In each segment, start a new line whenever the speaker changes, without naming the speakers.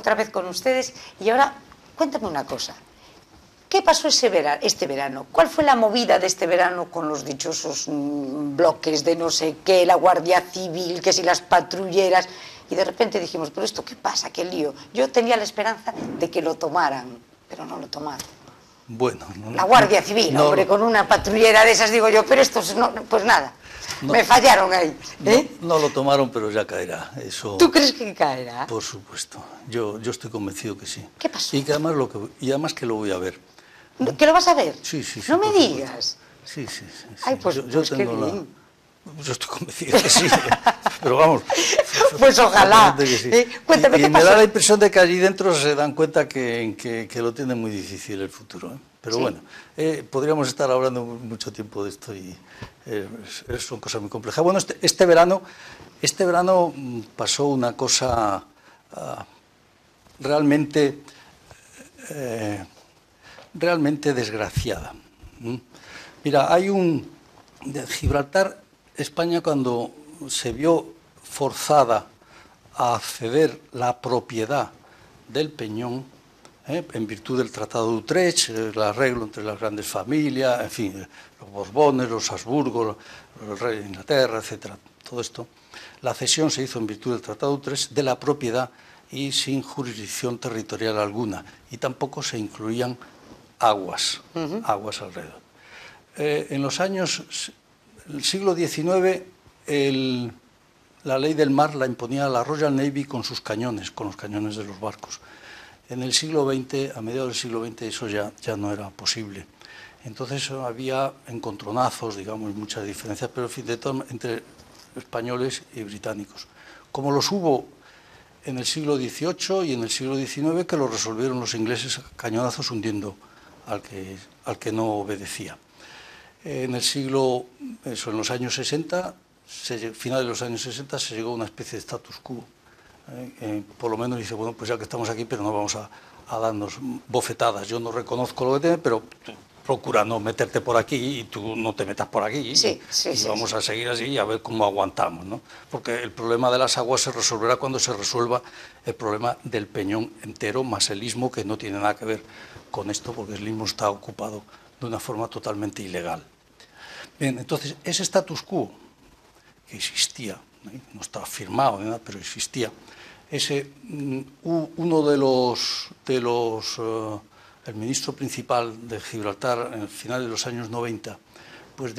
otra vez con ustedes. Y ahora, cuéntame una cosa. ¿Qué pasó este verano? ¿Cuál fue la movida de este verano con los dichosos bloques de no sé qué, la Guardia Civil, que si las patrulleras? Y de repente dijimos, ¿pero esto qué pasa? ¿Qué lío? Yo tenía la esperanza de que lo tomaran, pero no lo tomaron.
Bueno,
la Guardia Civil, hombre, con una patrullera de esas, digo yo, pero estos no, pues nada, me fallaron ahí.
No lo tomaron, pero ya caerá. Eso,
¿tú crees que caerá?
Por supuesto, yo estoy convencido que sí.
¿Qué pasó?
Y que además que lo voy a ver.
¿Que lo vas a ver?
Sí.
No me digas.
Sí.
Ay, pues
yo
qué bien.
Yo estoy convencido que sí, pero vamos.
Pues ojalá.
Que sí.
Cuéntame, ¿qué
me
pasó?
da la impresión de que allí dentro se dan cuenta que lo tienen muy difícil el futuro. Pero sí. Bueno, podríamos estar hablando mucho tiempo de esto y son cosas muy complejas. Bueno, este verano pasó una cosa realmente desgraciada. Mira, de Gibraltar, España, cuando se vio forzada a ceder la propiedad del Peñón, en virtud del Tratado de Utrecht, el arreglo entre las grandes familias, en fin, los Borbones, los Habsburgo, el rey de Inglaterra, etcétera, todo esto, la cesión se hizo en virtud del Tratado de Utrecht de la propiedad y sin jurisdicción territorial alguna, y tampoco se incluían aguas alrededor. En los años, el siglo XIX, la ley del mar la imponía la Royal Navy con sus cañones, con los cañones de los barcos. En el siglo XX, a mediados del siglo XX, eso ya no era posible. Entonces había encontronazos, digamos, muchas diferencias, pero en fin, entre españoles y británicos. Como los hubo en el siglo XVIII y en el siglo XIX, que lo resolvieron los ingleses a cañonazos hundiendo al que no obedecía. En los años 60, finales de los años 60, se llegó a una especie de status quo. Por lo menos dice, bueno, pues ya que estamos aquí, pero no vamos a darnos bofetadas. Yo no reconozco lo que tiene, pero procura no meterte por aquí y tú no te metas por aquí.
Sí,
y vamos a seguir así y a ver cómo aguantamos, ¿no? Porque el problema de las aguas se resolverá cuando se resuelva el problema del Peñón entero, más el istmo, que no tiene nada que ver con esto, porque el istmo está ocupado de una forma totalmente ilegal. Bien, entonces, ese status quo que existía, no estaba firmado, nada, pero existía, uno de los el ministro principal de Gibraltar, en el final de los años 90, pues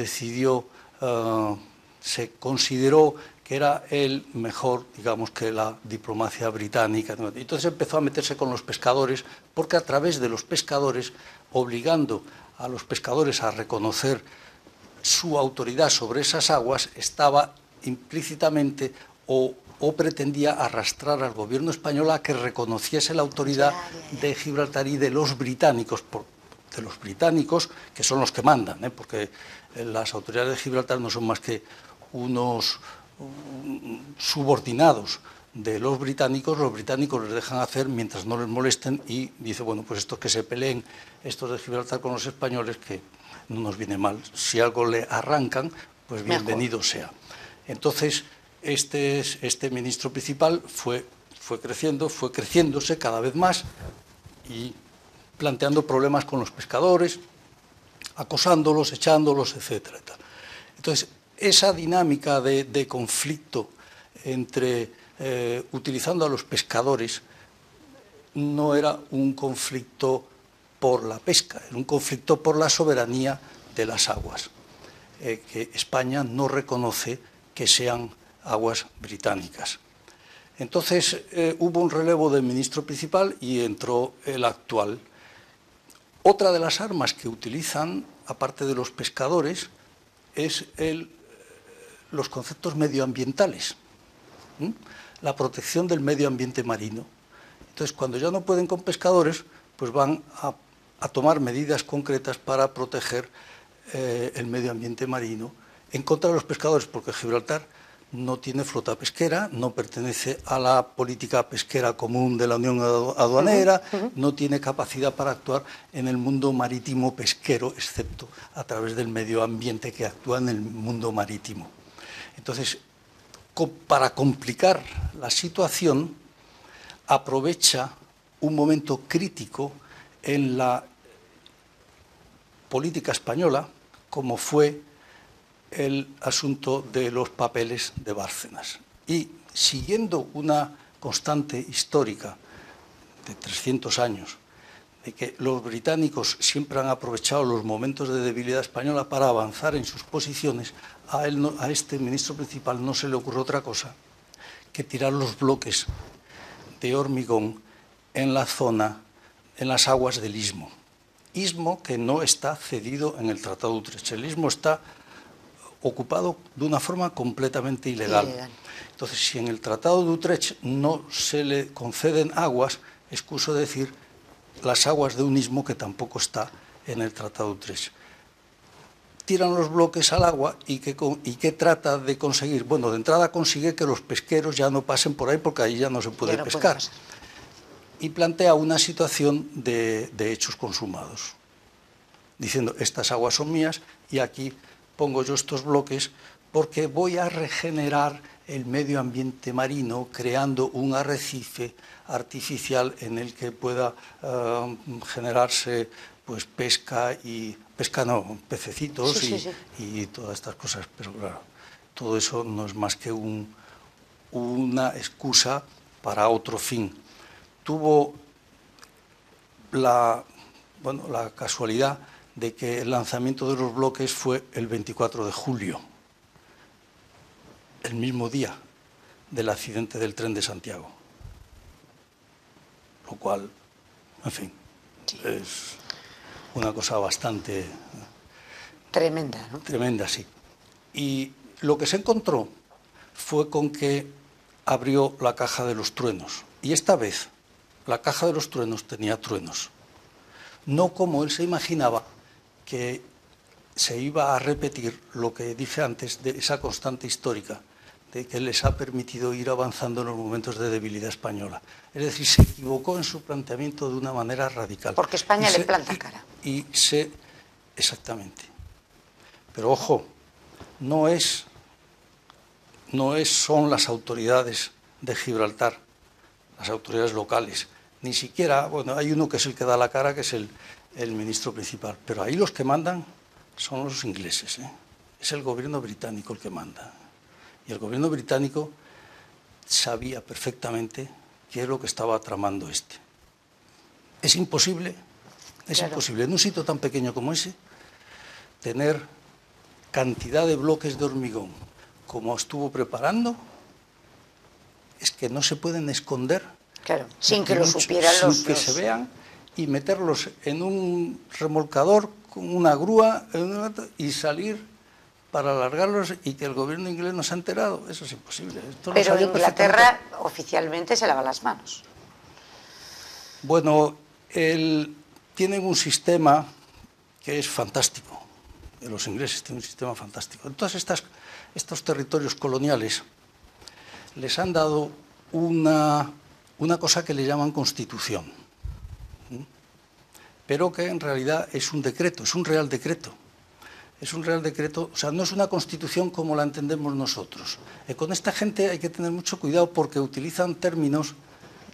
se consideró que era el mejor, digamos, que la diplomacia británica. Entonces empezó a meterse con los pescadores, porque a través de los pescadores, obligando a los pescadores a reconocer su autoridad sobre esas aguas, estaba implícitamente o pretendía arrastrar al gobierno español a que reconociese la autoridad de Gibraltar y de los británicos, que son los que mandan, porque las autoridades de Gibraltar no son más que unos subordinados de los británicos les dejan hacer mientras no les molesten y dice, bueno, pues estos que se peleen, estos de Gibraltar con los españoles, que no nos viene mal, si algo le arrancan, pues bienvenido sea. Entonces, este ministro principal fue creciéndose cada vez más y planteando problemas con los pescadores, acosándolos, echándolos, etcétera. Entonces, esa dinámica de conflicto utilizando a los pescadores no era un conflicto por la pesca, era un conflicto por la soberanía de las aguas, que España no reconoce que sean aguas británicas. Entonces hubo un relevo del ministro principal y entró el actual. Otra de las armas que utilizan, aparte de los pescadores, es los conceptos medioambientales, la protección del medio ambiente marino. Entonces, cuando ya no pueden con pescadores, pues van a tomar medidas concretas para proteger el medio ambiente marino en contra de los pescadores, porque Gibraltar no tiene flota pesquera, no pertenece a la política pesquera común de la Unión Aduanera, no tiene capacidad para actuar en el mundo marítimo pesquero, excepto a través del medio ambiente que actúa en el mundo marítimo. Entonces, para complicar la situación, aprovecha un momento crítico en la política española, como fue el asunto de los papeles de Bárcenas. Y siguiendo una constante histórica de 300 años, de que los británicos siempre han aprovechado los momentos de debilidad española para avanzar en sus posiciones, a este ministro principal no se le ocurre otra cosa que tirar los bloques de hormigón en la zona, en las aguas del Istmo. Istmo que no está cedido en el Tratado de Utrecht. El Istmo está ocupado de una forma completamente ilegal. Entonces, si en el Tratado de Utrecht no se le conceden aguas, excuso decir las aguas de un istmo que tampoco está en el Tratado de Utrecht. Tiran los bloques al agua y ¿qué trata de conseguir? Bueno, de entrada consigue que los pesqueros ya no pasen por ahí porque ahí ya no se puede pescar. Y plantea una situación de hechos consumados, diciendo, estas aguas son mías y aquí pongo yo estos bloques porque voy a regenerar el medio ambiente marino creando un arrecife artificial en el que pueda generarse pues pececitos y todas estas cosas. Pero claro, todo eso no es más que una excusa para otro fin. Tuvo la casualidad de que el lanzamiento de los bloques fue el 24 de julio, el mismo día del accidente del tren de Santiago. Lo cual, en fin, es una cosa bastante
tremenda, ¿no?
Tremenda, sí. Y lo que se encontró fue con que abrió la caja de los truenos. Y esta vez la caja de los truenos tenía truenos. No como él se imaginaba, que se iba a repetir lo que dije antes de esa constante histórica, de que les ha permitido ir avanzando en los momentos de debilidad española. Es decir, se equivocó en su planteamiento de una manera radical.
Porque España le planta cara.
Exactamente. Pero ojo, no son las autoridades de Gibraltar, las autoridades locales, ni siquiera, bueno, hay uno que es el que da la cara, que es el ministro principal, pero ahí los que mandan son los ingleses, ¿eh? Es el gobierno británico el que manda. Y el gobierno británico sabía perfectamente qué es lo que estaba tramando este. Es imposible en un sitio tan pequeño como ese tener cantidad de bloques de hormigón como estuvo preparando. Es que no se pueden esconder.
Claro, sin que lo supieran
sin que se vean, y meterlos en un remolcador con una grúa y salir para alargarlos y que el gobierno inglés no se ha enterado. Eso es imposible.
Pero Inglaterra oficialmente se lava las manos.
Bueno, tienen un sistema que es fantástico. Los ingleses tienen un sistema fantástico. En todos estos territorios coloniales les han dado una cosa que le llaman constitución, pero que en realidad es un decreto, es un real decreto. Es un real decreto, o sea, no es una constitución como la entendemos nosotros. Con esta gente hay que tener mucho cuidado porque utilizan términos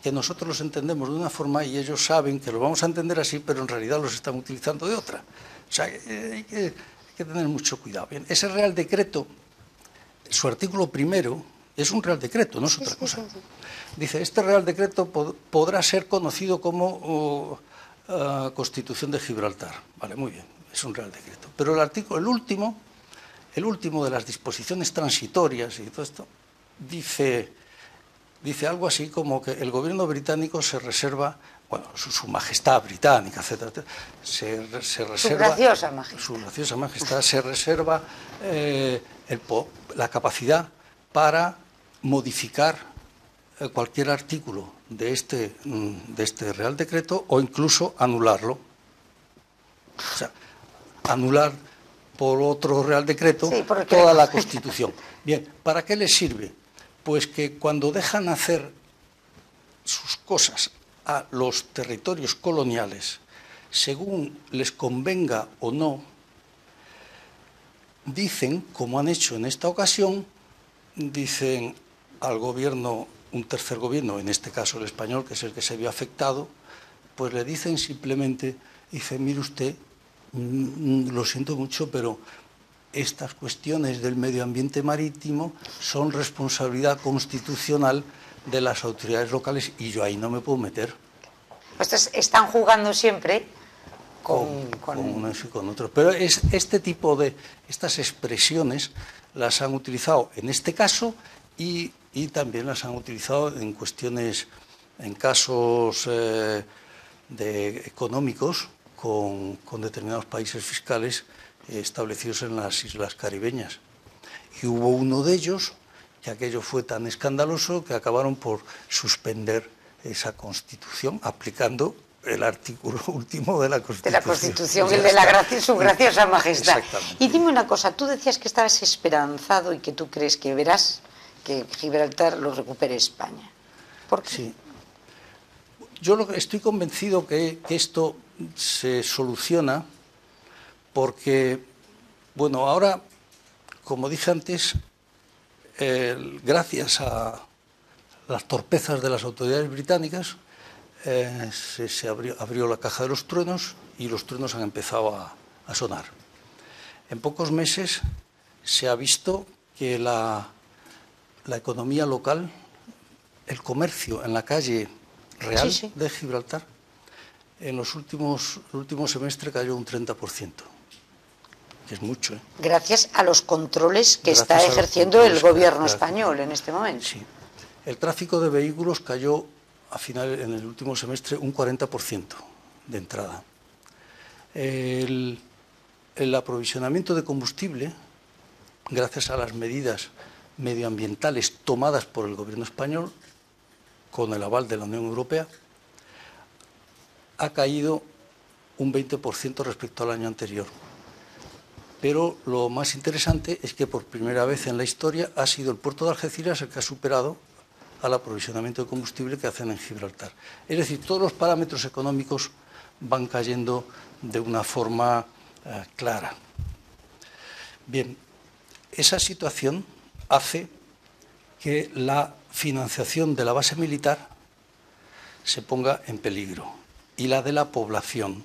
que nosotros los entendemos de una forma y ellos saben que lo vamos a entender así, pero en realidad los están utilizando de otra. O sea, hay que tener mucho cuidado. Bien, ese real decreto, su artículo primero, es un real decreto, no es otra cosa. Dice, este real decreto podrá ser conocido como Constitución de Gibraltar. Vale, muy bien, es un real decreto. Pero el último de las disposiciones transitorias y todo esto, dice algo así como que el gobierno británico se reserva, bueno, su majestad británica, etcétera, se reserva...
Su graciosa majestad.
Su graciosa majestad se reserva la capacidad para modificar cualquier artículo de este Real Decreto o incluso anularlo. O sea, anular por otro Real Decreto toda la Constitución. Bien, ¿para qué les sirve? Pues que cuando dejan hacer sus cosas a los territorios coloniales, según les convenga o no, dicen, como han hecho en esta ocasión, dicen al gobierno un tercer gobierno, en este caso el español, que es el que se vio afectado, pues le dicen simplemente, dice, mire usted, lo siento mucho, pero estas cuestiones del medio ambiente marítimo son responsabilidad constitucional de las autoridades locales y yo ahí no me puedo meter.
Estos están jugando siempre con
unos y con otros. Pero este tipo de, estas expresiones las han utilizado en este caso y también las han utilizado en cuestiones, en casos económicos con determinados países fiscales establecidos en las islas caribeñas. Y hubo uno de ellos que aquello fue tan escandaloso que acabaron por suspender esa Constitución aplicando el artículo último de la Constitución.
De la Constitución, el de su graciosa majestad. Y dime una cosa, tú decías que estabas esperanzado y que tú crees que verás que Gibraltar lo recupere España. ¿Por qué?
Sí. Yo estoy convencido que esto se soluciona porque, bueno, ahora, como dije antes, gracias a las torpezas de las autoridades británicas, se abrió la caja de los truenos y los truenos han empezado a sonar. En pocos meses se ha visto que la economía local, el comercio en la calle real de Gibraltar, en el último semestre cayó un 30%, que es mucho.
Gracias a los controles que está ejerciendo el gobierno español en este momento.
Sí. El tráfico de vehículos cayó en el último semestre un 40% de entrada. El aprovisionamiento de combustible, gracias a las medidas medioambientales tomadas por el gobierno español, con el aval de la Unión Europea, ha caído un 20% respecto al año anterior. Pero lo más interesante es que por primera vez en la historia ha sido el puerto de Algeciras el que ha superado al aprovisionamiento de combustible que hacen en Gibraltar. Es decir, todos los parámetros económicos van cayendo de una forma clara. Bien, esa situación hace que la financiación de la base militar se ponga en peligro y la de la población,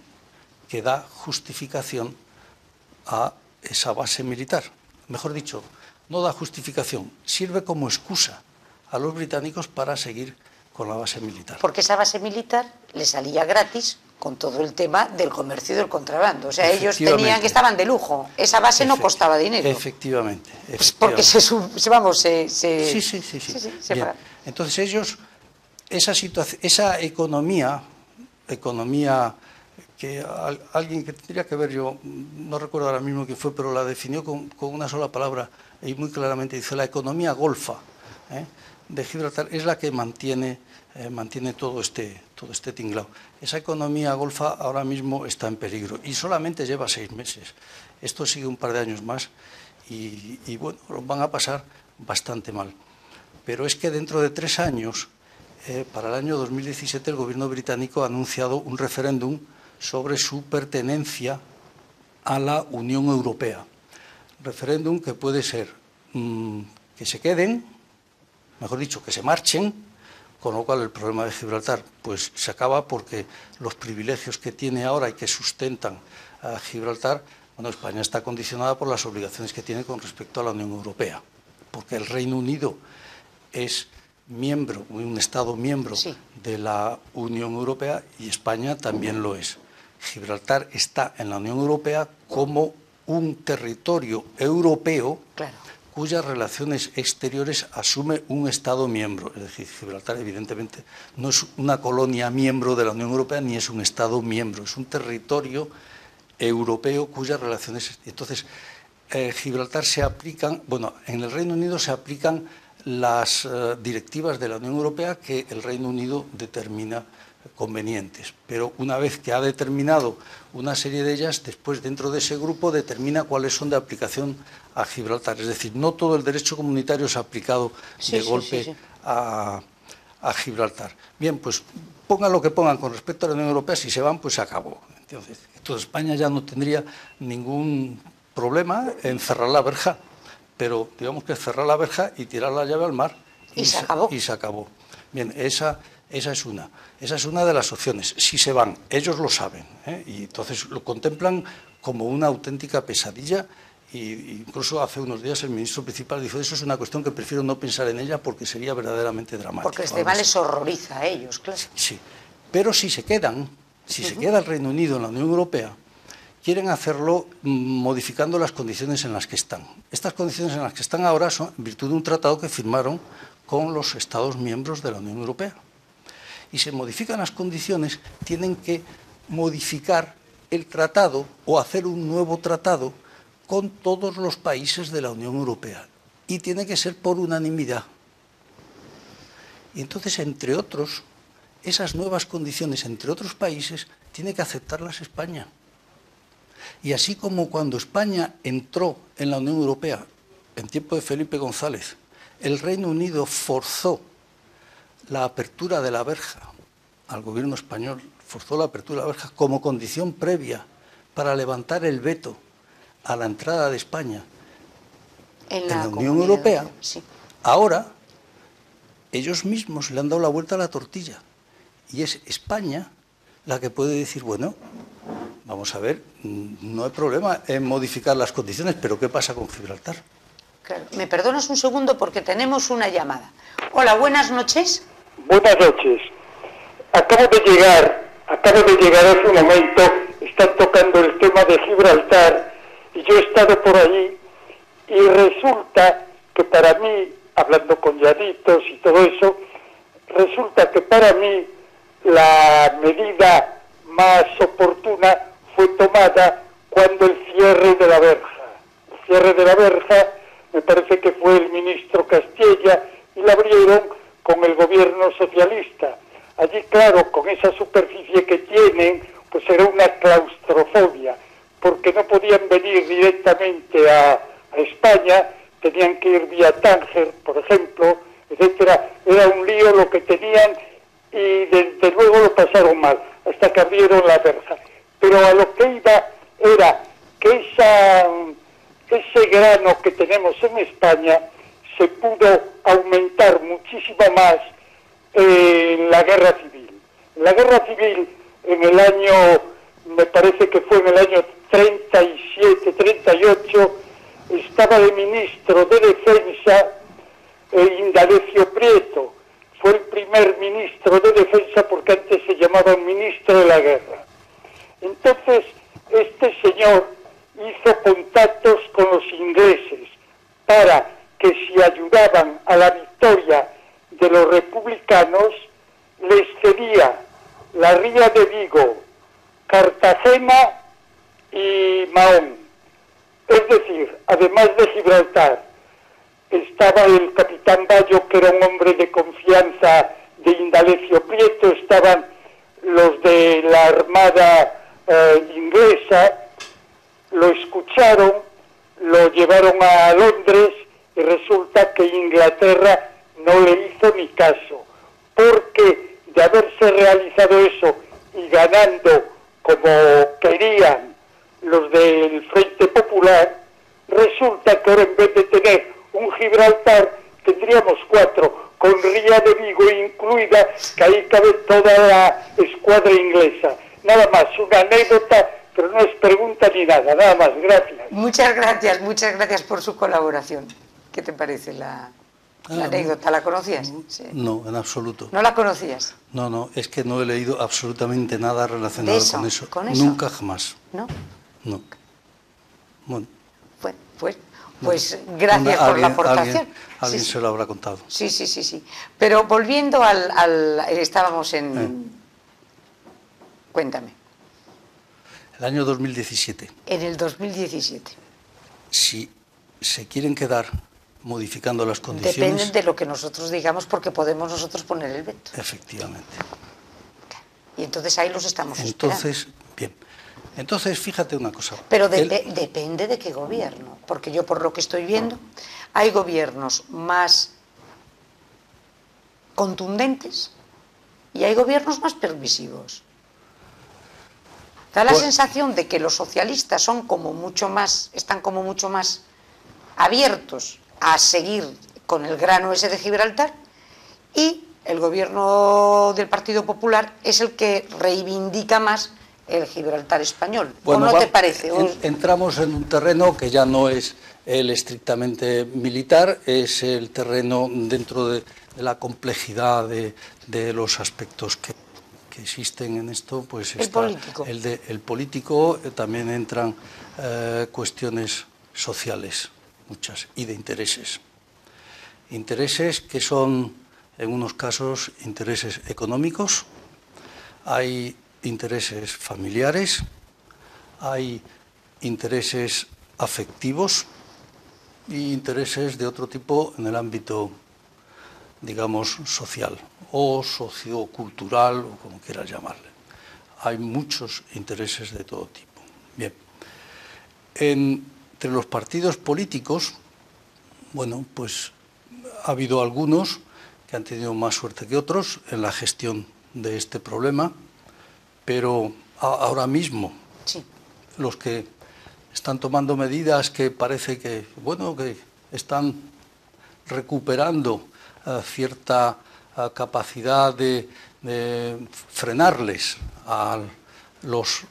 que da justificación a esa base militar. Mejor dicho, no da justificación, sirve como excusa a los británicos para seguir con la base militar.
Porque esa base militar le salía gratis con todo el tema del comercio y del contrabando. O sea, ellos tenían que estaban de lujo. Esa base no costaba dinero.
Efectivamente.
Pues porque se
Bien. Entonces ellos, esa economía que alguien que tendría que ver, yo no recuerdo ahora mismo quién fue, pero la definió con una sola palabra y muy claramente, dice la economía golfa de Gibraltar es la que mantiene todo este tinglao. Esa economía golfa ahora mismo está en peligro y solamente lleva 6 meses. Esto sigue un par de años más y bueno, lo van a pasar bastante mal. Pero es que dentro de 3 años, para el año 2017, el gobierno británico ha anunciado un referéndum sobre su pertenencia a la Unión Europea. Referéndum que puede ser que se queden, mejor dicho, que se marchen, con lo cual el problema de Gibraltar pues se acaba porque los privilegios que tiene ahora y que sustentan a Gibraltar, bueno, España está condicionada por las obligaciones que tiene con respecto a la Unión Europea, porque el Reino Unido es miembro, un Estado miembro de la Unión Europea y España también lo es. Gibraltar está en la Unión Europea como un territorio europeo cuyas relaciones exteriores asume un Estado miembro. Es decir, Gibraltar evidentemente no es una colonia miembro de la Unión Europea ni es un Estado miembro, es un territorio europeo cuyas relaciones... Entonces, Gibraltar se aplican, bueno, en el Reino Unido se aplican las directivas de la Unión Europea que el Reino Unido determina convenientes, pero una vez que ha determinado una serie de ellas, después dentro de ese grupo determina cuáles son de aplicación a Gibraltar. Es decir, no todo el derecho comunitario se ha aplicado de golpe a Gibraltar. Bien, pues pongan lo que pongan con respecto a la Unión Europea, si se van, pues se acabó. Entonces España ya no tendría ningún problema en cerrar la verja, pero digamos que cerrar la verja y tirar la llave al mar
y se acabó.
Y se acabó. Bien, esa es una. Esa es una de las opciones. Si se van, ellos lo saben, ¿eh? Y entonces lo contemplan como una auténtica pesadilla. Y incluso hace unos días el ministro principal dijo: eso es una cuestión que prefiero no pensar en ella porque sería verdaderamente dramático.
Porque este tema les horroriza a ellos, claro.
Sí, pero si se quedan, si se queda el Reino Unido en la Unión Europea, quieren hacerlo modificando las condiciones en las que están. Estas condiciones en las que están ahora son en virtud de un tratado que firmaron con los Estados miembros de la Unión Europea. Y se modifican las condiciones, tienen que modificar el tratado o hacer un nuevo tratado con todos los países de la Unión Europea. Y tiene que ser por unanimidad. Y entonces, entre otros, esas nuevas condiciones, entre otros países, tiene que aceptarlas España. Y así como cuando España entró en la Unión Europea, en tiempo de Felipe González, el Reino Unido forzó la apertura de la verja al gobierno español, forzó la apertura de la verja como condición previa para levantar el veto a la entrada de España en la Unión Europea.
Sí.
Ahora, ellos mismos le han dado la vuelta a la tortilla. Y es España la que puede decir: bueno, vamos a ver, no hay problema en modificar las condiciones, pero ¿qué pasa con Gibraltar?
Claro. ¿Me perdonas un segundo porque tenemos una llamada? Hola, buenas noches.
Buenas noches. Acabo de llegar hace un momento, están tocando el tema de Gibraltar y yo he estado por allí y resulta que para mí, hablando con lladitos y todo eso, resulta que para mí la medida más oportuna fue tomada cuando el cierre de la verja. El cierre de la verja me parece que fue el ministro Castella y la abrieron con el gobierno socialista. Allí, claro, con esa superficie que tienen, pues era una claustrofobia, porque no podían venir directamente a España, tenían que ir vía Tánger, por ejemplo, etcétera. Era un lío lo que tenían y desde luego lo pasaron mal, hasta que abrieron la verja. Pero a lo que iba era que ese grano que tenemos en España se pudo aumentar muchísimo más en la guerra civil. En la guerra civil, en el año, me parece que fue en el año 37, 38, estaba de ministro de Defensa Indalecio Prieto. Fue el primer ministro de Defensa porque antes se llamaba ministro de la Guerra. Entonces, este señor hizo contactos con los ingleses para que si ayudaban a la victoria de los republicanos, les cedía la Ría de Vigo, Cartagena y Mahón. Es decir, además de Gibraltar, estaba el capitán Bayo, que era un hombre de confianza de Indalecio Prieto, estaban los de la Armada inglesa, lo escucharon, lo llevaron a Londres y resulta que Inglaterra no le hizo ni caso, porque de haberse realizado eso y ganando como querían los del Frente Popular, resulta que ahora en vez de tener un Gibraltar tendríamos 4, con Ría de Vigo incluida, que ahí cabe toda la escuadra inglesa. Nada más, una anécdota, pero no es pregunta ni nada, nada más, gracias.
Muchas gracias por su colaboración. ¿Qué te parece la anécdota? ¿La conocías? Sí.
No, en absoluto.
¿No la conocías?
No, es que no he leído absolutamente nada relacionado con eso. Nunca, jamás.
¿No?
No. Bueno.
Pues gracias por la aportación.
Alguien se lo habrá contado.
Sí. Pero volviendo estábamos en... Cuéntame.
El año 2017.
En el 2017.
Si se quieren quedar modificando las condiciones...
Dependen de lo que nosotros digamos, porque podemos nosotros poner el veto.
Efectivamente.
Y entonces ahí los estamos esperando.
Bien. Entonces, fíjate una cosa.
Pero depende de qué gobierno, porque yo por lo que estoy viendo, hay gobiernos más contundentes y hay gobiernos más permisivos. Da la sensación de que los socialistas están como mucho más abiertos a seguir con el grano ese de Gibraltar, y el gobierno del Partido Popular es el que reivindica más el Gibraltar español.
Bueno,
¿O no te parece?
Entramos en un terreno que ya no es el estrictamente militar, es el terreno dentro de la complejidad de los aspectos que existen en esto, pues
el
está
político.
El político, también entran cuestiones sociales, muchas, y de intereses. Intereses que son, en unos casos, intereses económicos, hay intereses familiares, hay intereses afectivos y intereses de otro tipo en el ámbito, digamos, social o sociocultural, o como quieras llamarle. Hay muchos intereses de todo tipo. Bien. Entre los partidos políticos, bueno, pues ha habido algunos que han tenido más suerte que otros en la gestión de este problema, pero ahora mismo
sí.
Los que están tomando medidas que parece que, bueno, que están recuperando cierta capacidad de frenarles a los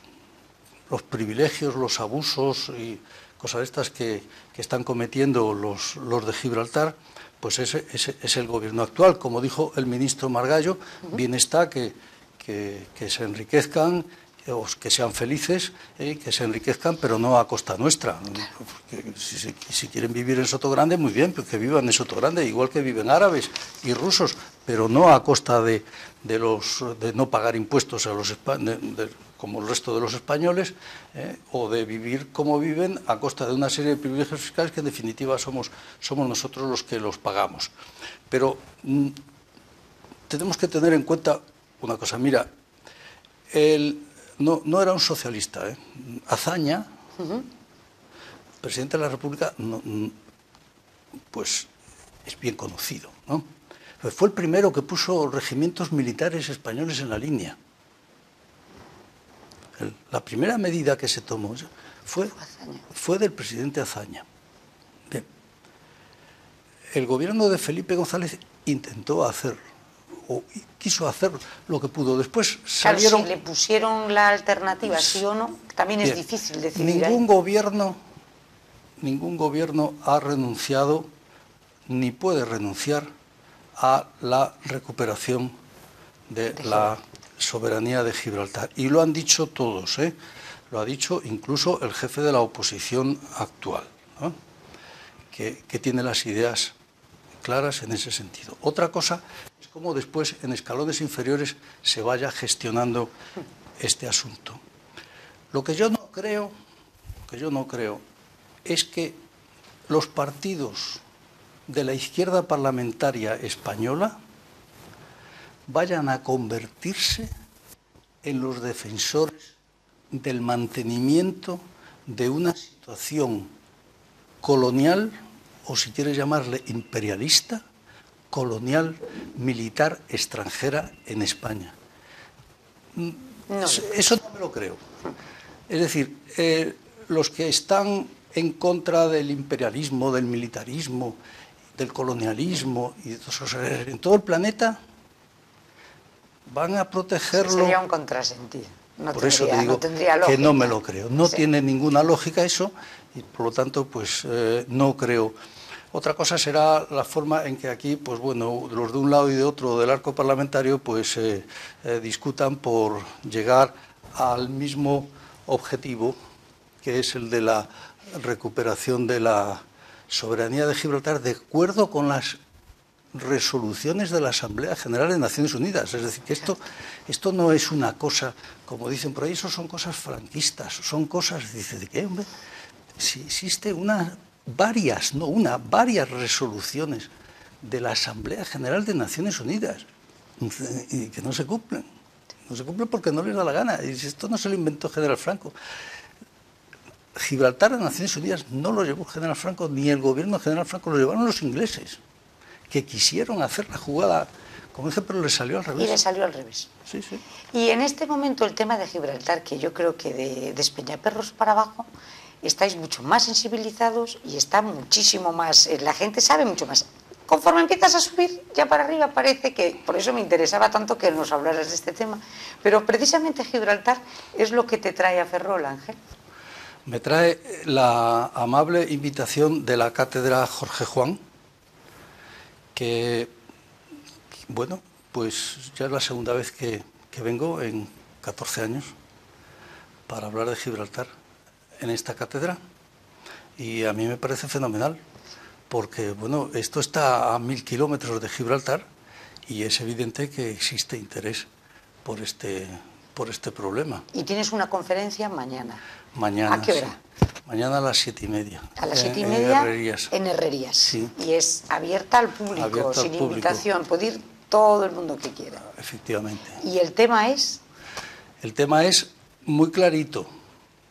privilegios, los abusos y cosas estas que están cometiendo los de Gibraltar, pues ese es el gobierno actual. Como dijo el ministro Margallo, bien está que se enriquezcan, o que sean felices, que se enriquezcan, pero no a costa nuestra. Si quieren vivir en Sotogrande, muy bien, pues que vivan en Sotogrande, igual que viven árabes y rusos, pero no a costa de no pagar impuestos a los como el resto de los españoles, o de vivir como viven a costa de una serie de privilegios fiscales que en definitiva somos nosotros los que los pagamos. Pero tenemos que tener en cuenta una cosa. Mira, no era un socialista, Azaña, presidente de la República, pues es bien conocido, ¿no? Fue el primero que puso regimientos militares españoles en la línea. La primera medida que se tomó fue del presidente Azaña. Bien. El gobierno de Felipe González intentó hacer, o quiso hacer lo que pudo. Después salieron...
Claro, si le pusieron la alternativa, sí o no, también es difícil decidir.
Ningún gobierno ha renunciado, ni puede renunciar a la recuperación de la soberanía de Gibraltar. Y lo han dicho todos, lo ha dicho incluso el jefe de la oposición actual, ¿no? que tiene las ideas claras en ese sentido. Otra cosa es cómo después en escalones inferiores se vaya gestionando este asunto. Lo que yo no creo es que los partidos de la izquierda parlamentaria española vayan a convertirse en los defensores del mantenimiento de una situación colonial, o si quieres llamarle imperialista, colonial, militar, extranjera en España. No. Eso no me lo creo. Es decir, los que están en contra del imperialismo, del militarismo, del colonialismo y de todos en todo el planeta van a protegerlo.
Sería un contrasentido.
Por eso te digo que no me lo creo. No tiene ninguna lógica eso y por lo tanto pues no creo. Otra cosa será la forma en que aquí, pues bueno, los de un lado y de otro del arco parlamentario pues discutan por llegar al mismo objetivo, que es el de la recuperación de la soberanía de Gibraltar de acuerdo con las resoluciones de la Asamblea General de Naciones Unidas. Es decir, que esto no es una cosa, como dicen por ahí, eso son cosas franquistas, son cosas, dice, ¿de qué, hombre? Si existe varias resoluciones de la Asamblea General de Naciones Unidas y que no se cumplen. No se cumplen porque no les da la gana. Y esto no se lo inventó General Franco. Gibraltar a Naciones Unidas no lo llevó General Franco, ni el gobierno de General Franco, lo llevaron los ingleses, que quisieron hacer la jugada, como dije, pero les salió al revés.
Y les salió al revés.
Sí, sí.
Y en este momento el tema de Gibraltar, que yo creo que de Despeñaperros para abajo estáis mucho más sensibilizados y está muchísimo más, la gente sabe mucho más. conforme empiezas a subir ya para arriba parece que, por eso me interesaba tanto que nos hablaras de este tema, pero precisamente Gibraltar es lo que te trae a Ferrol, Ángel.
Me trae la amable invitación de la Cátedra Jorge Juan, que, bueno, pues ya es la segunda vez que vengo en 14 años para hablar de Gibraltar en esta cátedra, y a mí me parece fenomenal, porque, bueno, esto está a 1000 kilómetros de Gibraltar y es evidente que existe interés por este problema.
Y tienes una conferencia mañana.
Mañana.
¿A qué hora?
Sí. Mañana a las 7:30.
A las 7:30
en Herrerías.
En Herrerías.
Sí.
Y es abierta al público,
Abierta al
sin
público.
invitación, puede ir todo el mundo que quiera.
Efectivamente.
¿Y el tema es?
El tema es muy clarito.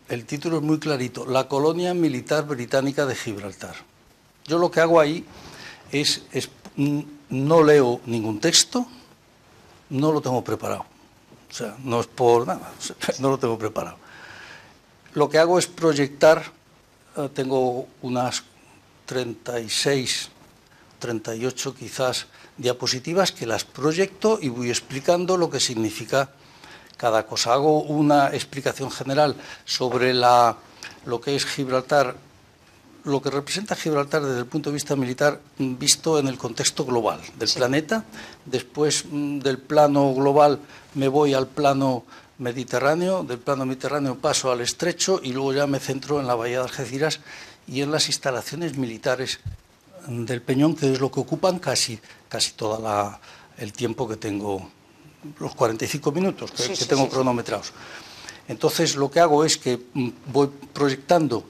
El título es muy clarito. La colonia militar británica de Gibraltar. Yo lo que hago ahí es no leo ningún texto, no lo tengo preparado. O sea, no es por nada, no lo tengo preparado. Lo que hago es proyectar, tengo unas 36, 38 quizás diapositivas que las proyecto y voy explicando lo que significa cada cosa. Hago una explicación general sobre lo que es Gibraltar, lo que representa Gibraltar desde el punto de vista militar visto en el contexto global del planeta. Después del plano global me voy al plano mediterráneo, del plano mediterráneo paso al estrecho y luego ya me centro en la bahía de Algeciras y en las instalaciones militares del Peñón, que es lo que ocupan casi todo el tiempo que tengo, los 45 minutos que tengo cronometrados. Entonces lo que hago es que voy proyectando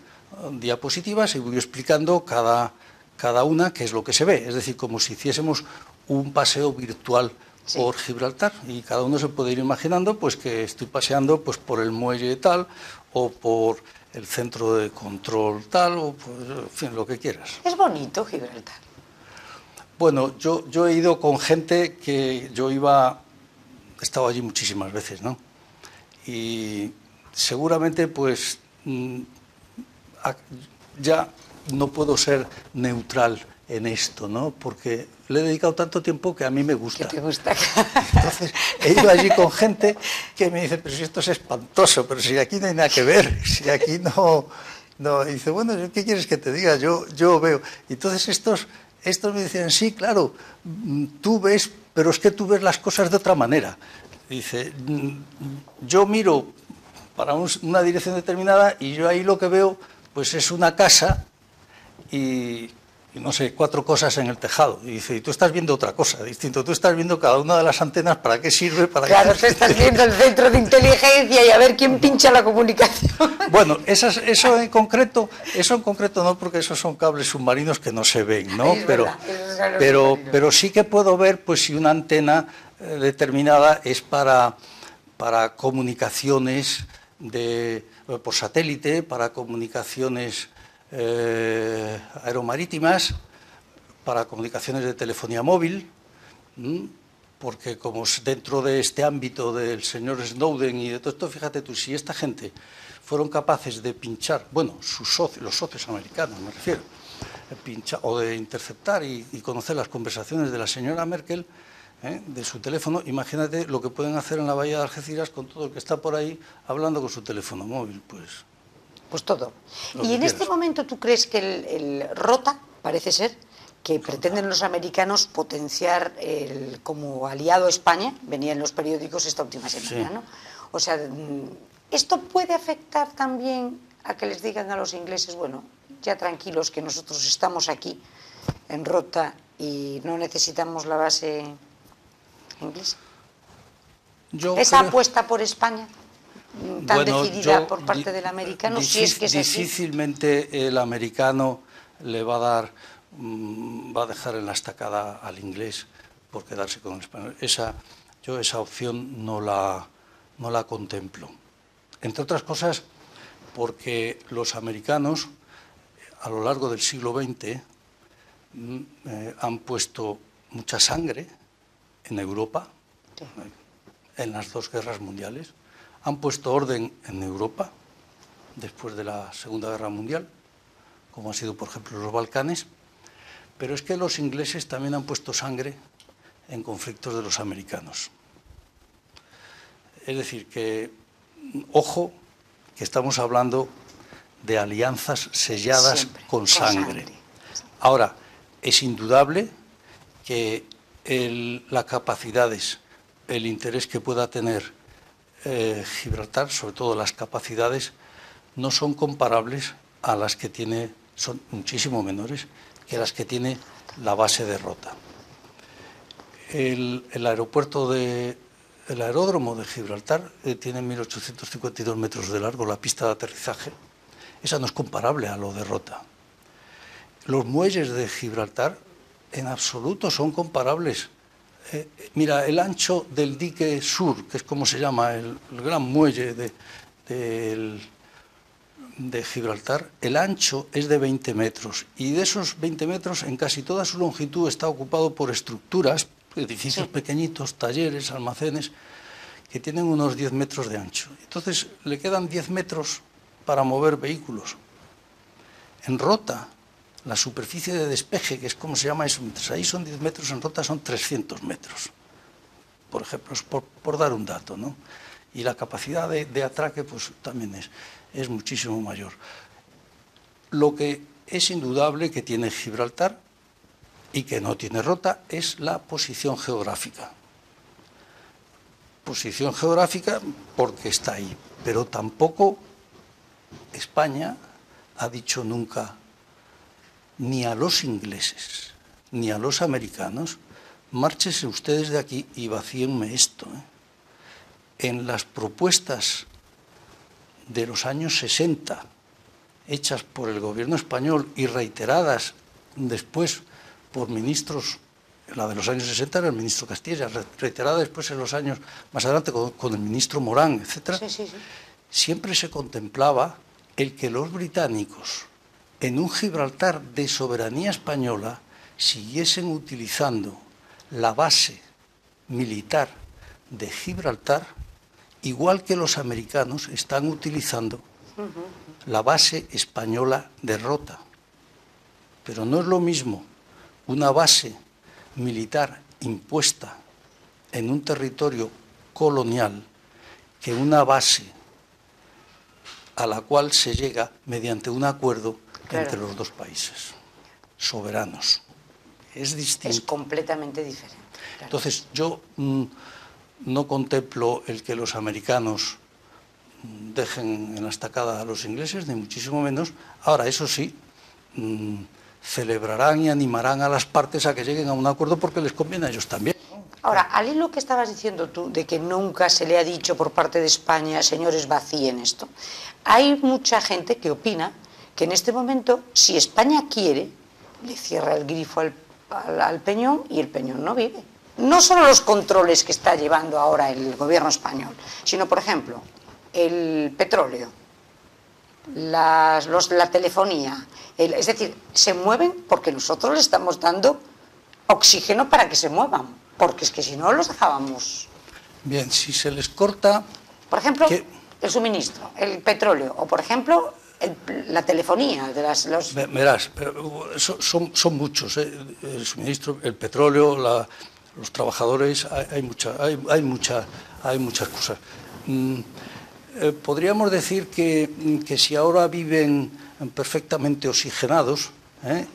diapositivas y voy explicando cada una qué es lo que se ve, es decir, como si hiciésemos un paseo virtual por Gibraltar, y cada uno se puede ir imaginando pues que estoy paseando pues por el muelle tal o por el centro de control tal o pues, en fin, lo que quieras.
Es bonito Gibraltar.
Bueno, yo he ido con gente que he estado allí muchísimas veces, ¿no? Y seguramente pues ya no puedo ser neutral en esto, ¿no? Porque le he dedicado tanto tiempo que a mí me gusta.
¿Qué te gusta?
Entonces, he ido allí con gente que me dice, pero si esto es espantoso, pero si aquí no hay nada que ver, si aquí no... Y dice, bueno, ¿qué quieres que te diga? Yo veo. Y entonces estos me decían, sí, claro, tú ves, pero es que tú ves las cosas de otra manera. Dice, yo miro para una dirección determinada y yo ahí lo que veo pues es una casa y no sé, 4 cosas en el tejado. Y dice, y tú estás viendo otra cosa, distinto. Tú estás viendo cada una de las antenas, ¿para qué sirve?
Claro, tú estás viendo el centro de inteligencia y a ver quién pincha la comunicación.
Bueno, eso en concreto no, porque esos son cables submarinos que no se ven, ¿no? Pero sí que puedo ver, pues, si una antena determinada es para comunicaciones por satélite, para comunicaciones aeromarítimas, para comunicaciones de telefonía móvil, porque como dentro de este ámbito del señor Snowden y de todo esto, fíjate tú, si esta gente fueron capaces de pinchar, bueno, los socios americanos me refiero, pinchar o de interceptar y conocer las conversaciones de la señora Merkel, de su teléfono, imagínate lo que pueden hacer en la bahía de Algeciras con todo el que está por ahí hablando con su teléfono móvil,
Pues todo. Y en este momento, ¿tú crees que el ROTA, parece ser, que pretenden los americanos potenciar como aliado a España, venía en los periódicos esta última semana, ¿no? O sea, ¿esto puede afectar también a que les digan a los ingleses, bueno, ya tranquilos que nosotros estamos aquí en ROTA y no necesitamos la base inglesa? ¿Esa apuesta por España tan decidida por parte del americano, si es que es así?
Difícilmente el americano le va a dejar en la estacada al inglés por quedarse con el español. Yo esa opción no la contemplo. Entre otras cosas, porque los americanos, a lo largo del siglo XX, han puesto mucha sangre en Europa, en las 2 guerras mundiales. Han puesto orden en Europa después de la Segunda Guerra Mundial, como ha sido, por ejemplo, los Balcanes, Pero es que los ingleses también han puesto sangre en conflictos de los americanos. Es decir, que, ojo, que estamos hablando de alianzas selladas
Siempre,
con sangre. Ahora, es indudable que las capacidades, el interés que pueda tener Gibraltar, sobre todo las capacidades, no son comparables a las que tiene, son muchísimo menores que las que tiene la base de Rota. El aeródromo de Gibraltar tiene 1.852 metros de largo, la pista de aterrizaje. Esa no es comparable a lo de Rota. Los muelles de Gibraltar en absoluto son comparables. Mira, el ancho del dique sur, que es como se llama el gran muelle de Gibraltar, el ancho es de 20 metros y de esos 20 metros en casi toda su longitud está ocupado por estructuras, edificios pequeñitos, talleres, almacenes, que tienen unos 10 metros de ancho. Entonces le quedan 10 metros para mover vehículos. En Rota, la superficie de despeje, que es como se llama eso, mientras ahí son 10 metros, en Rota son 300 metros. Por ejemplo, por dar un dato, ¿no? Y la capacidad de atraque pues también es muchísimo mayor. Lo que es indudable que tiene Gibraltar y que no tiene Rota es la posición geográfica. Posición geográfica porque está ahí, pero tampoco España ha dicho nunca ni a los ingleses ni a los americanos: márchese ustedes de aquí y vacíenme esto. En las propuestas de los años 60, hechas por el gobierno español y reiteradas después por ministros, la de los años 60 era el ministro Castilla, reiterada después en los años más adelante con el ministro Morán, etc., siempre se contemplaba el que los británicos, en un Gibraltar de soberanía española, siguiesen utilizando la base militar de Gibraltar, igual que los americanos están utilizando la base española de Rota. Pero no es lo mismo una base militar impuesta en un territorio colonial que una base a la cual se llega mediante un acuerdo entre los dos países soberanos. Es distinto.
Es completamente diferente. Claro.
Entonces, yo no contemplo el que los americanos dejen en la estacada a los ingleses, ni muchísimo menos. Ahora, eso sí, celebrarán y animarán a las partes a que lleguen a un acuerdo porque les conviene a ellos también.
Ahora, al hilo que estabas diciendo tú, de que nunca se le ha dicho por parte de España: señores, vacíen esto, hay mucha gente que opina que en este momento, si España quiere, le cierra el grifo al Peñón y el Peñón no vive. No solo los controles que está llevando ahora el gobierno español, sino, por ejemplo, el petróleo, la telefonía, es decir, se mueven porque nosotros le estamos dando oxígeno para que se muevan, porque es que si no los dejábamos.
Bien, si se les corta...
Por ejemplo, el suministro, el petróleo, o por ejemplo, la telefonía.
Verás, son muchos, el suministro, el petróleo, los trabajadores, hay muchas cosas. Podríamos decir que si ahora viven perfectamente oxigenados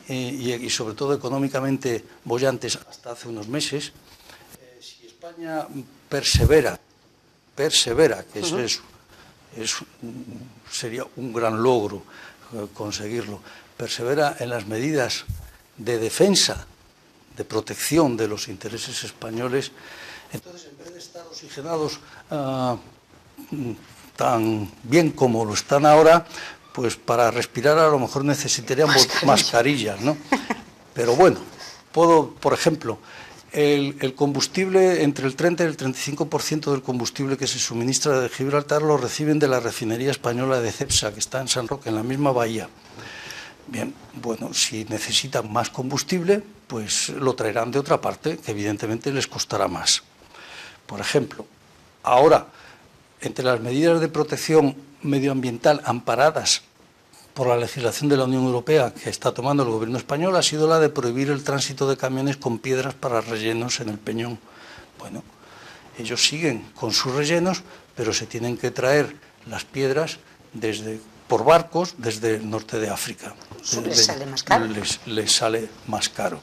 y sobre todo económicamente bollantes hasta hace unos meses, si España persevera, que sería un gran logro conseguirlo, persevera en las medidas de defensa, de protección de los intereses españoles, entonces en vez de estar oxigenados tan bien como lo están ahora, pues para respirar a lo mejor necesitarían mascarillas, ¿no? Pero bueno, por ejemplo, el combustible, entre el 30 y el 35% del combustible que se suministra de Gibraltar lo reciben de la refinería española de Cepsa, que está en San Roque, en la misma bahía. Bien, bueno, si necesitan más combustible, pues lo traerán de otra parte, que evidentemente les costará más. Por ejemplo, ahora, entre las medidas de protección medioambiental amparadas por la legislación de la Unión Europea que está tomando el gobierno español ha sido la de prohibir el tránsito de camiones con piedras para rellenos en el Peñón. Bueno, ellos siguen con sus rellenos, pero se tienen que traer las piedras por barcos desde el norte de África.
Eso les sale más caro.
Les sale más caro.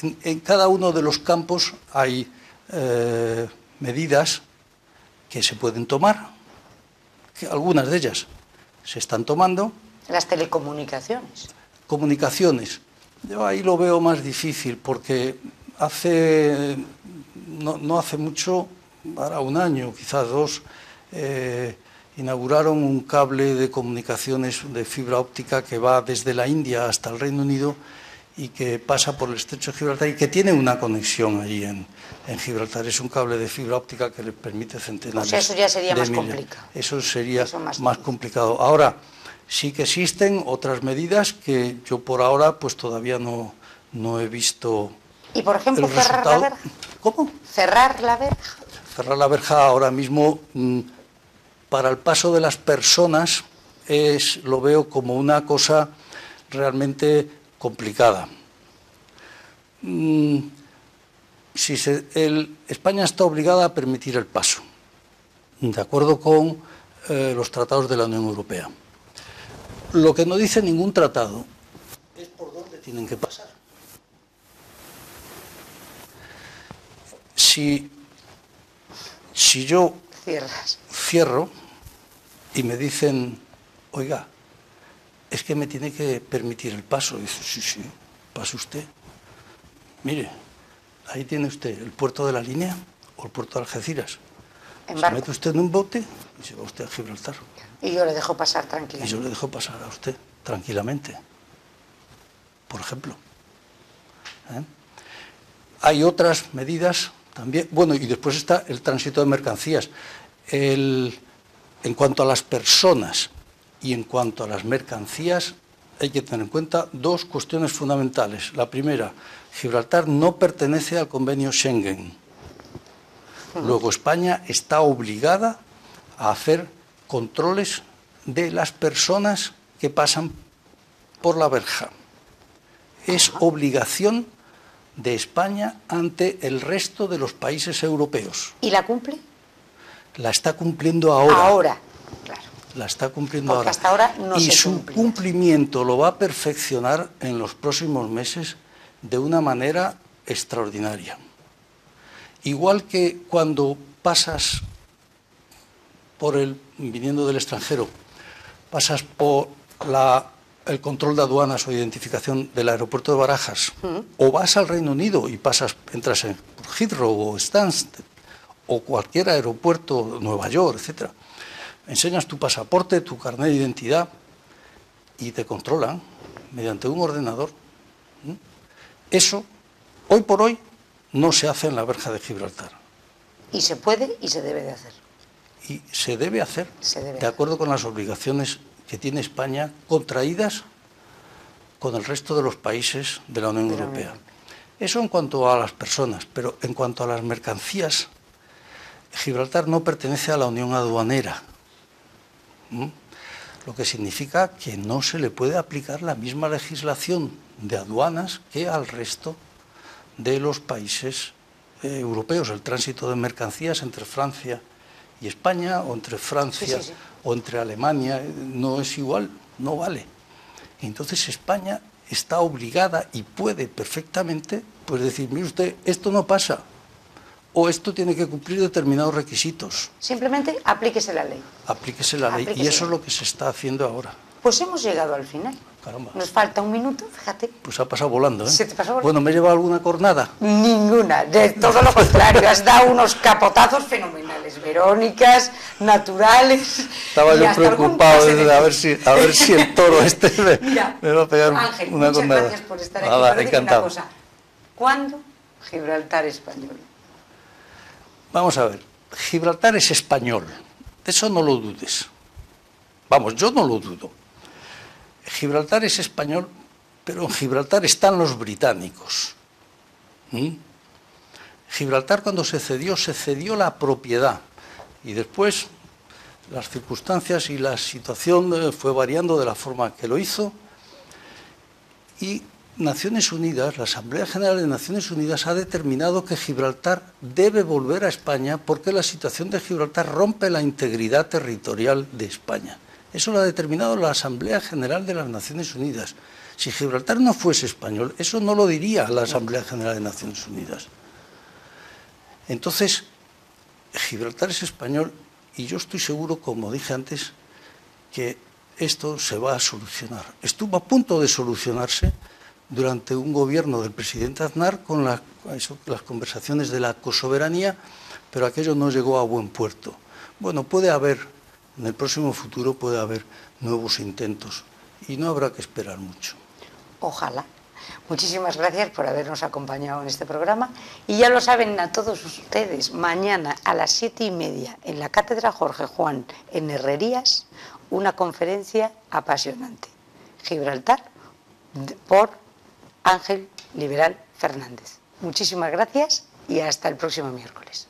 En cada uno de los campos hay medidas que se pueden tomar, que algunas de ellas se están tomando.
Las telecomunicaciones.
Comunicaciones. Yo ahí lo veo más difícil porque no hace mucho, ahora un año, quizás dos, inauguraron un cable de comunicaciones de fibra óptica que va desde la India hasta el Reino Unido y que pasa por el estrecho de Gibraltar y que tiene una conexión allí en Gibraltar. Es un cable de fibra óptica que le permite centenares.
O sea, eso ya sería más
millas.
complicado.
Eso sería más complicado. Ahora, sí que existen otras medidas que yo por ahora pues todavía no he visto.
¿Y por ejemplo cerrar la verja?
¿Cómo?
¿Cerrar la verja?
Cerrar la verja ahora mismo para el paso de las personas lo veo como una cosa realmente complicada. España está obligada a permitir el paso, de acuerdo con los tratados de la Unión Europea. Lo que no dice ningún tratado es por dónde tienen que pasar. Si yo cierro y me dicen, oiga, es que me tiene que permitir el paso. Y dice, sí, pase usted. Mire, ahí tiene usted el puerto de la Línea o el puerto de Algeciras. Se mete usted en un bote y se va usted a Gibraltar.
Y yo le dejo pasar tranquilamente.
Y yo le dejo pasar a usted tranquilamente, por ejemplo. Hay otras medidas también. Bueno, y después está el tránsito de mercancías. En cuanto a las personas y en cuanto a las mercancías, hay que tener en cuenta dos cuestiones fundamentales. La primera, Gibraltar no pertenece al convenio Schengen. Luego, España está obligada a hacer controles de las personas que pasan por la verja. Es obligación de España ante el resto de los países europeos.
¿Y la cumple?
La está cumpliendo ahora.
Ahora, claro.
La está cumpliendo
porque
ahora.
Hasta ahora no
y
se
su
cumplía.
Cumplimiento lo va a perfeccionar en los próximos meses de una manera extraordinaria. Igual que cuando pasas viniendo del extranjero, pasas por el control de aduanas o identificación del aeropuerto de Barajas, o vas al Reino Unido y entras en Heathrow o Stansted, o cualquier aeropuerto, Nueva York, etcétera, enseñas tu pasaporte, tu carnet de identidad y te controlan mediante un ordenador. Eso, hoy por hoy, no se hace en la verja de Gibraltar.
Y se puede y se debe de hacer.
Y se debe hacer de acuerdo con las obligaciones que tiene España contraídas con el resto de los países de la Unión Europea. Eso en cuanto a las personas, pero en cuanto a las mercancías, Gibraltar no pertenece a la Unión Aduanera, lo que significa que no se le puede aplicar la misma legislación de aduanas que al resto de los países europeos. El tránsito de mercancías entre Francia y España, o entre Francia o entre Alemania, no es igual, no vale. Entonces España está obligada y puede perfectamente pues decir, mire usted, esto no pasa, o esto tiene que cumplir determinados requisitos.
Simplemente aplíquese la ley.
Aplíquese la ley, y eso es lo que se está haciendo ahora.
Pues hemos llegado al final.
Caramba.
Nos falta un minuto, fíjate.
Pues ha pasado volando, ¿eh?
¿Se te pasó volando?
Bueno, ¿me he llevado alguna cornada?
Ninguna, de todo lo contrario, has dado unos capotazos fenomenales, verónicas, naturales.
Estaba yo preocupado de a ver si el toro este me va a pegar
Ángel,
una
muchas
cornada.
Gracias por estar aquí.
Nada,
Pero
encantado.
una cosa, ¿cuándo Gibraltar español?
Vamos a ver, Gibraltar es español, de eso no lo dudes. Vamos, yo no lo dudo. Gibraltar es español, pero en Gibraltar están los británicos. Gibraltar, cuando se cedió la propiedad, y después las circunstancias y la situación fue variando de la forma que lo hizo, y Naciones Unidas, la Asamblea General de Naciones Unidas ha determinado que Gibraltar debe volver a España porque la situación de Gibraltar rompe la integridad territorial de España. Eso lo ha determinado la Asamblea General de las Naciones Unidas. Si Gibraltar no fuese español, eso no lo diría la Asamblea General de Naciones Unidas. Entonces, Gibraltar es español y yo estoy seguro, como dije antes, que esto se va a solucionar. Estuvo a punto de solucionarse durante un gobierno del presidente Aznar con las conversaciones de la cosoberanía, pero aquello no llegó a buen puerto. Bueno, puede haber, en el próximo futuro puede haber nuevos intentos y no habrá que esperar mucho.
Ojalá. Muchísimas gracias por habernos acompañado en este programa y ya lo saben a todos ustedes, mañana a las 7:30 en la Cátedra Jorge Juan en Herrerías, una conferencia apasionante. Gibraltar por Ángel Liberal Fernández. Muchísimas gracias y hasta el próximo miércoles.